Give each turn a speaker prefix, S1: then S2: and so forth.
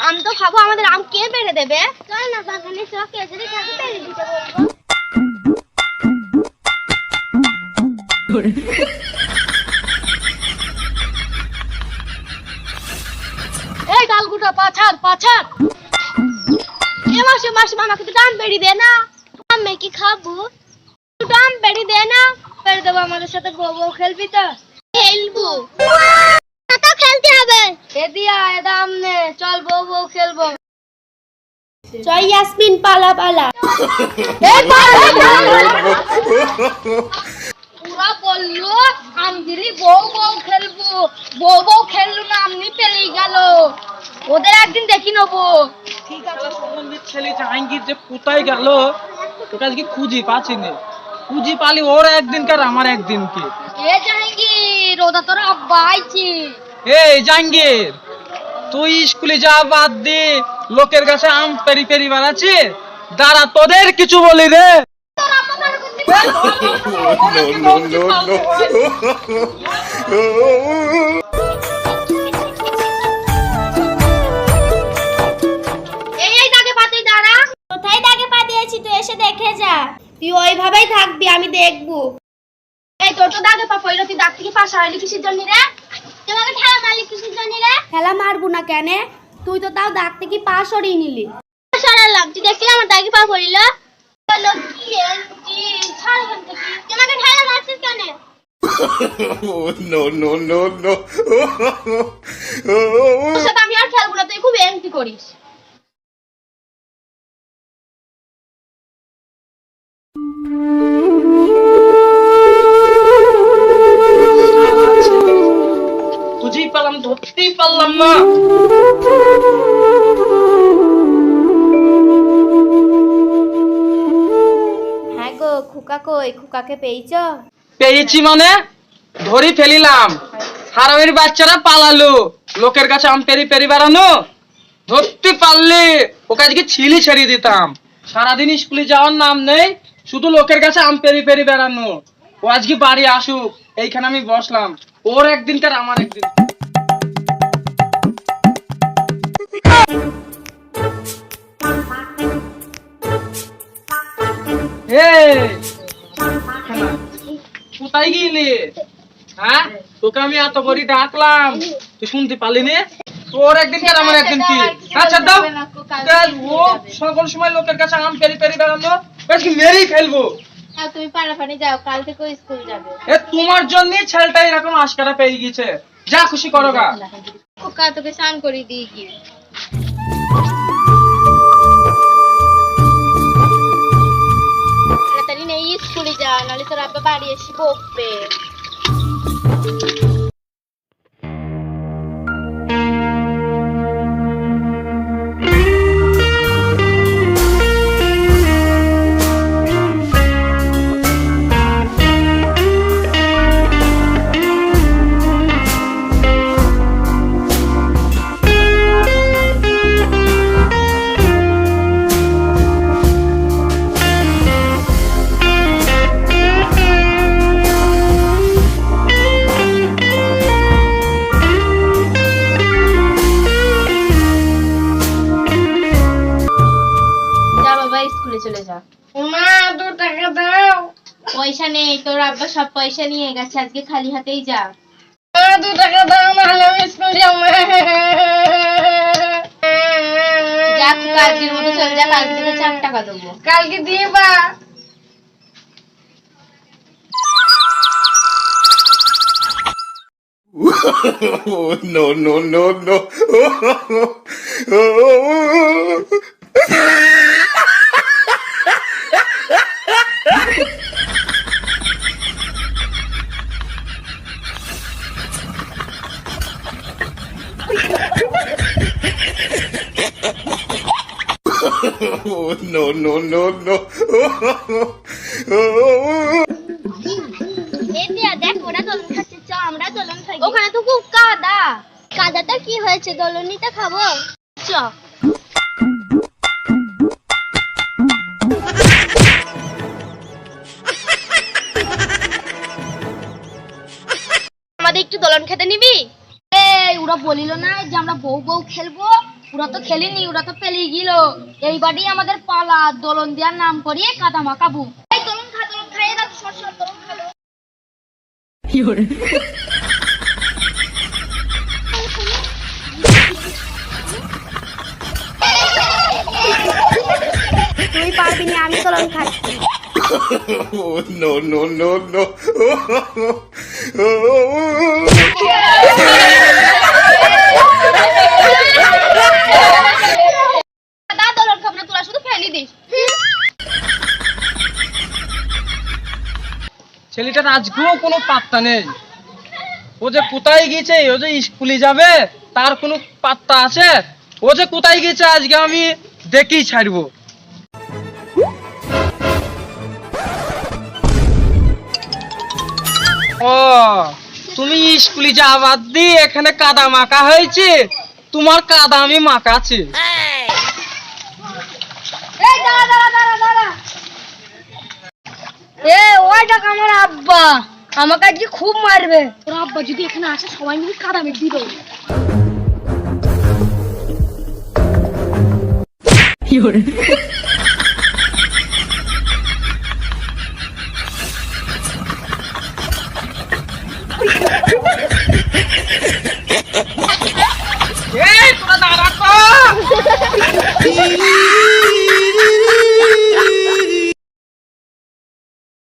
S1: আম তো খাবো, আমাদের আম কে পেড়ে দেবে? চল না বাগানে চকে যদি থাকে পেড়ে দিতে বলবো। এই গালগুটা পাছাড় পাছাড়। এ মাসে মাসে আমাকে তো আম পেড়ে দে না। আমি কি খাবো? তুই আম পেড়ে দে না, পেড়ে দেবো। আমাদের সাথে বউ বউ খেলবি তো? খেলবো তো, খেলতে হবে। এ দিয়া এ দাম নে, চল বউ বউ খেলবো। জয় ইয়াসমিন পালা পালা। পুরা বললো আমগিরি বউ বউ খেলবো, বউ বউ খেললো না, আমনি পেলেই গেল। ওদের একদিন দেখি নেবো।
S2: ঠিক আছে, সম্বন্ধের ছেলে জাহাঙ্গীর যে কোথায় গেল ওটা আজকে খুঁজি পাচ্ছি না। খুঁজি পালি ওর একদিন কার আমার একদিন কি।
S1: এ জাহাঙ্গীর, ওটা তোর আব্বা আইছি।
S2: এই জাহাঙ্গীর, তুই স্কুলে যা বাদ দে, লোকের কাছে আম পেরি পেরি বানাচ্ছি। দাঁড়া, তোদের কিছু বলি রে।
S1: কোথায় দাগে পা দিয়েছি তুই এসে দেখে যা। তুই ওইভাবেই থাকবি, আমি দেখবো। এই তোর তো দাগে পা পড়লো, তুই দাগ থেকে পাশ হারালি কিসের জন্য রে? তোমাকে ঠেলা মারলি কিসের জন্য রে? ঠেলা মারবো না কেন? তুই তো তাও দাগ থেকে পা সরিয়ে নিলি। সরালাম, তুই দেখলি আমার দাগে পা পড়িল? বলো কি ছাড় এখান থেকে। তোমাকে ঠেলা মারছিস কেন?
S3: No, no, no, no.
S1: তোর সাথে আমি আর খেলবো না, তুই খুব এমটি করিস।
S2: খুঁজি পেলাম, ধরতেই পারলাম না।
S1: হ্যাঁ গো, খুকা কই? খুকাকে পেয়েছ?
S2: পেয়েছি মানে ধরি ফেলিলাম। হারামির বাচ্চারা পালালো, লোকের কাছে আম পেরি পেরি বেড়ানো। ধরতে পারলে ওকে আজকে ছিলি ছেড়ে দিতাম। সারাদিন স্কুলে যাওয়ার নাম নেই, শুধু লোকের কাছে আম পেরি পেরি বেড়ানো। ও আজকে বাড়ি আসুক, এইখানে আমি বসলাম। ওর একদিনকার আমার একদিন। কোথায় গেলি? হ্যাঁ, তোকে আমি এত করে ডাকলাম, তুই শুনতে পারলি না? তোর একদিন কার আমার একদিন কি? আচ্ছা দাও, ও সকল সময় লোকের কাছে আম পেরি পেরি বেড়ানো, আজকে মেরেই ফেলবো।
S1: তুমি পাড়াপাড়ি যাও, কাল থেকে স্কুল যাবে।
S2: এ তোমার জন্য ছেলেটা এরকম আশকারা পেয়ে গেছে। যা খুশি করো গা।
S1: খোকা তোকে স্নান করে দিয়ে গিয়ে। তাড়াতাড়ি নেই স্কুলে যা, নাহলে তোর আব্বা বাড়ি এসে বকবে। চলে যা। মা 2 টাকা দাও। পয়সা নেই, তোর আব্বা সব পয়সা নিয়ে গেছে, আজকে খালি হাতেই যা। 2 টাকা দাও, নাহলে আমি স্কুল যাব। যা, কালকের মতো চলে যা, কালকে থেকে 4 টাকা দেবো। কালকে দিবা?
S3: No, no, no, no. Oh, no, no, no, no.
S1: এই দিয়া দেখ ওরা দোলন খাচ্ছে, চ আমরা দোলন খাই। ওখানে তো খুব কাদা। কাদাটা কি হয়েছে, দোলনিতে খাবো, চ। আমাদের একটু দোলন খেতে নিবি? এই ওরা বলিল না যে আমরা বউ বউ খেলবো, ওরা তো খেলিনি, ওরা তো পেলিয়ে গেল। এইবারই আমাদের পালা, দোলন দেওয়ার নাম করিয়ে কাদা মাখাবো। এই দোলন খা, এরা তো সর সর দোলন খালো। তুই পারবি না, আমি দোলন খাচ্ছি।
S3: Oh, no, no, no, no.
S1: দোলন খাবো না, তোরা শুধু ফেলি দিস।
S2: ছেলেটার আজকেও কোনো পাত্তা নেই। ও যে কোথায় গেছে, ও যে স্কুলে যাবে তার কোনো পাত্তা আছে? ও যে কোথায় গেছে আজকে আমি দেখেই ছাড়বো। ও তুমি স্কুলে যাবার দিয়ে এখানে কাদা মাখা হয়েছে, তোমার কাদা আমি মাখাছি।
S1: এই দাঁড়া দাঁড়া দাঁড়া দাঁড়া। এ ওইটা আমার আব্বা, আমাকে আজকে খুব মারবে। তোর আব্বা যদি এখানে আসে সবাই মিলে কাদা মেখে দিবে।